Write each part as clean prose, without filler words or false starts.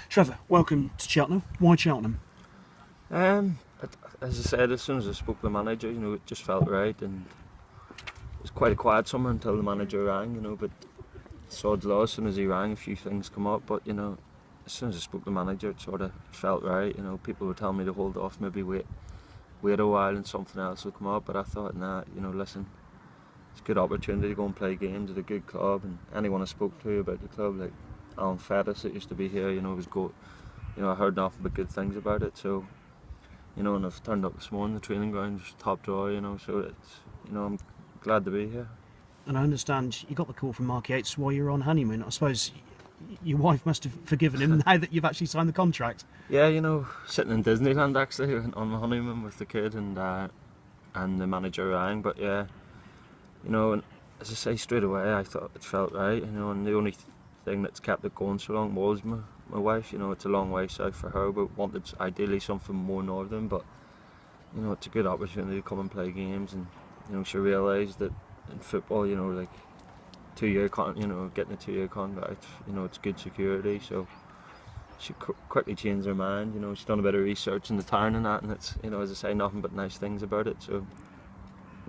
Trevor, welcome to Cheltenham. Why Cheltenham? As I said, as soon as I spoke to the manager, it just felt right, and it was quite a quiet summer until the manager rang, but sod's law, as soon as he rang, a few things come up, but as soon as I spoke to the manager, it sort of felt right. People were telling me to hold off, maybe wait a while and something else will come up, but I thought, nah, listen, it's a good opportunity to go and play games at a good club, and anyone I spoke to about the club, like Alan Fettis that used to be here, was good. I heard nothing but good things about it, so and I've turned up this morning, the training ground's top drawer, so it's, I'm glad to be here. And I understand you got the call from Mark Yates while you were on honeymoon. I suppose your wife must have forgiven him now that you've actually signed the contract. Yeah, sitting in Disneyland actually on my honeymoon with the kid, and the manager rang, but yeah, and as I say, straight away I thought it felt right, and the only thing that's kept it going so long was my wife. It's a long way south for her, but wanted ideally something more northern, but it's a good opportunity to come and play games, and she realised that in football, like 2 year getting a 2 year contract, it's good security, so she quickly changed her mind. She's done a bit of research in the town and that, and it's, as I say, nothing but nice things about it, so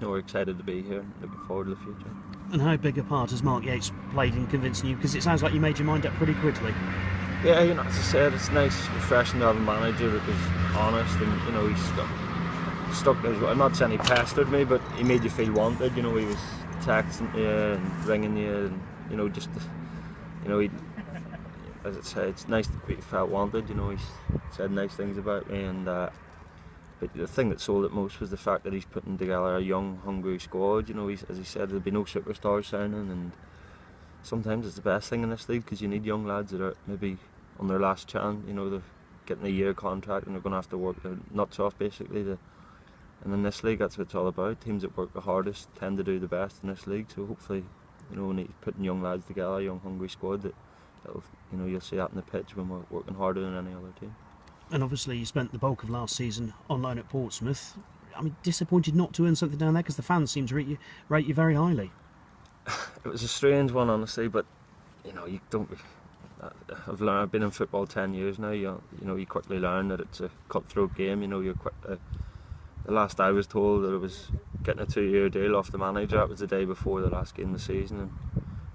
we're excited to be here and looking forward to the future. And how big a part has Mark Yates played in convincing you? Because it sounds like you made your mind up pretty quickly. Yeah, as I said, it's nice, refreshing to have a manager that was honest, and he stuck as well. I'm not saying he pestered me, but he made you feel wanted. He was texting you and ringing you, and he, as I say, it's nice that you felt wanted. He said nice things about me, and but the thing that sold it most was the fact that he's putting together a young, hungry squad. As he said, there'll be no superstars signing, and sometimes it's the best thing in this league, because you need young lads that are maybe on their last chance. They're getting a year contract and they're going to have to work their nuts off basically. And in this league, that's what it's all about. Teams that work the hardest tend to do the best in this league. So hopefully, when he's putting young lads together, a young, hungry squad, you'll see that in the pitch when we're working harder than any other team. And obviously, you spent the bulk of last season on loan at Portsmouth. I mean, disappointed not to earn something down there, because the fans seem to rate you very highly. It was a strange one, honestly, but you don't. I've been in football 10 years now. You quickly learn that it's a cutthroat game. You're quick. The last I was told that it was getting a 2 year deal off the manager. That was the day before the last game of the season, and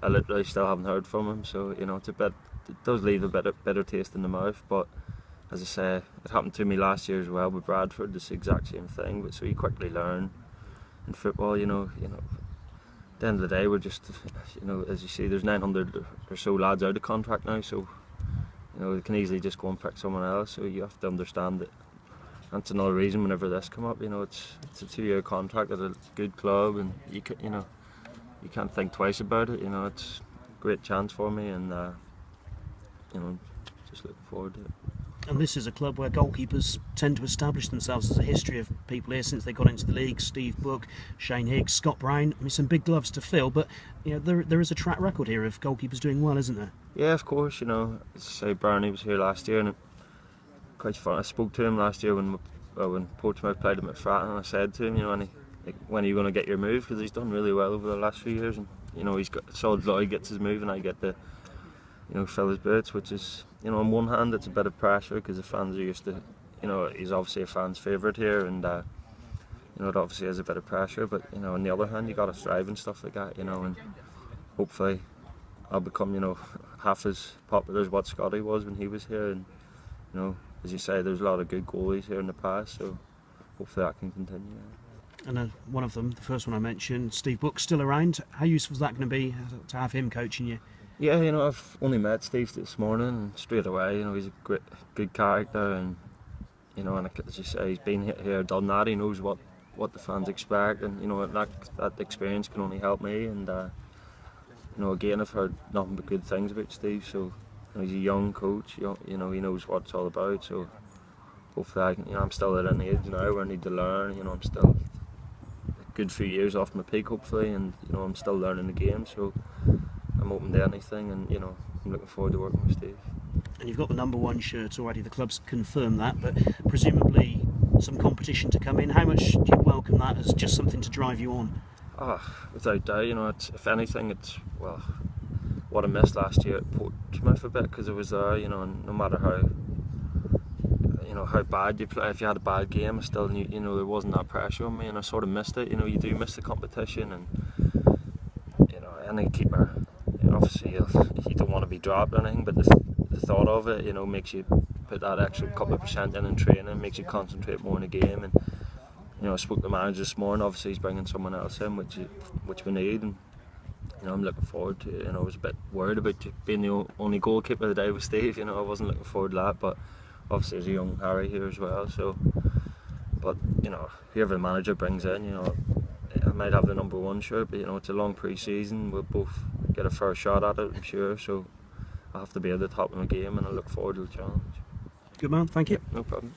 I literally still haven't heard from him. So it's a bit. It does leave a bitter taste in the mouth. But as I say, it happened to me last year as well with Bradford. It's the exact same thing. But so you quickly learn in football. At the end of the day, we're just, as you see, there's 900 or so lads out of contract now, so they can easily just go and pick someone else. So you have to understand that that's another reason whenever this come up, it's a 2 year contract at a good club, and you can't think twice about it. It's a great chance for me, and just looking forward to it. And this is a club where goalkeepers tend to establish themselves. There's a history of people here since they got into the league. Steve Book, Shane Higgs, Scott Brown. I mean, some big gloves to fill, but there is a track record here of goalkeepers doing well, isn't there? Yeah, of course. As I say, Brownie was here last year, and quite fun. I spoke to him last year when Portsmouth played him at Fratton, and I said to him, when are you going to get your move? Because he's done really well over the last few years, and he's got solid law. He gets his move, and I get to fill his boots, which is, on one hand it's a bit of pressure because the fans are used to, he's obviously a fan's favourite here, and it obviously is a bit of pressure, but on the other hand you got to strive and stuff like that, and hopefully I'll become half as popular as what Scotty was when he was here, and as you say, there's a lot of good goalies here in the past, so hopefully that can continue. And one of them, the first one I mentioned, Steve Book's still around. How useful is that going to be to have him coaching you? Yeah, I've only met Steve this morning, and straight away, he's a good character, and and as you say, he's been here, done that. He knows what the fans expect, and that experience can only help me. And again, I've heard nothing but good things about Steve. So he's a young coach. He knows what it's all about. So hopefully, I'm still at an age now where I need to learn. I'm still a good few years off my peak, hopefully, and I'm still learning the game. So I'm open to anything, and I'm looking forward to working with Steve. And you've got the number one shirt already. The club's confirmed that, but presumably some competition to come in. How much do you welcome that as just something to drive you on? Without doubt, if anything, what I missed last year at Portsmouth a bit, because I was there, you know, and no matter how, you know, how bad you play, if you had a bad game, I still knew, you know, there wasn't that pressure on me, and I sort of missed it. You know, you do miss the competition, and you know, any keeper, you know, obviously you don't want to be dropped or anything, but the thought of it, you know, makes you put that extra couple of % in training, makes you concentrate more in the game. And you know, I spoke to the manager this morning. Obviously, he's bringing someone else in, which we need, and you know, I'm looking forward to it. You know, I was a bit worried about being the only goalkeeper of the day with Steve. You know, I wasn't looking forward to that, but obviously there's a young Harry here as well. So, but you know, whoever the manager brings in, you know, I might have the #1 shirt, but you know, it's a long pre-season. We'll both get a fair shot at it, I'm sure. So I have to be at the top of the game, and I look forward to the challenge. Good man, thank you. No problem.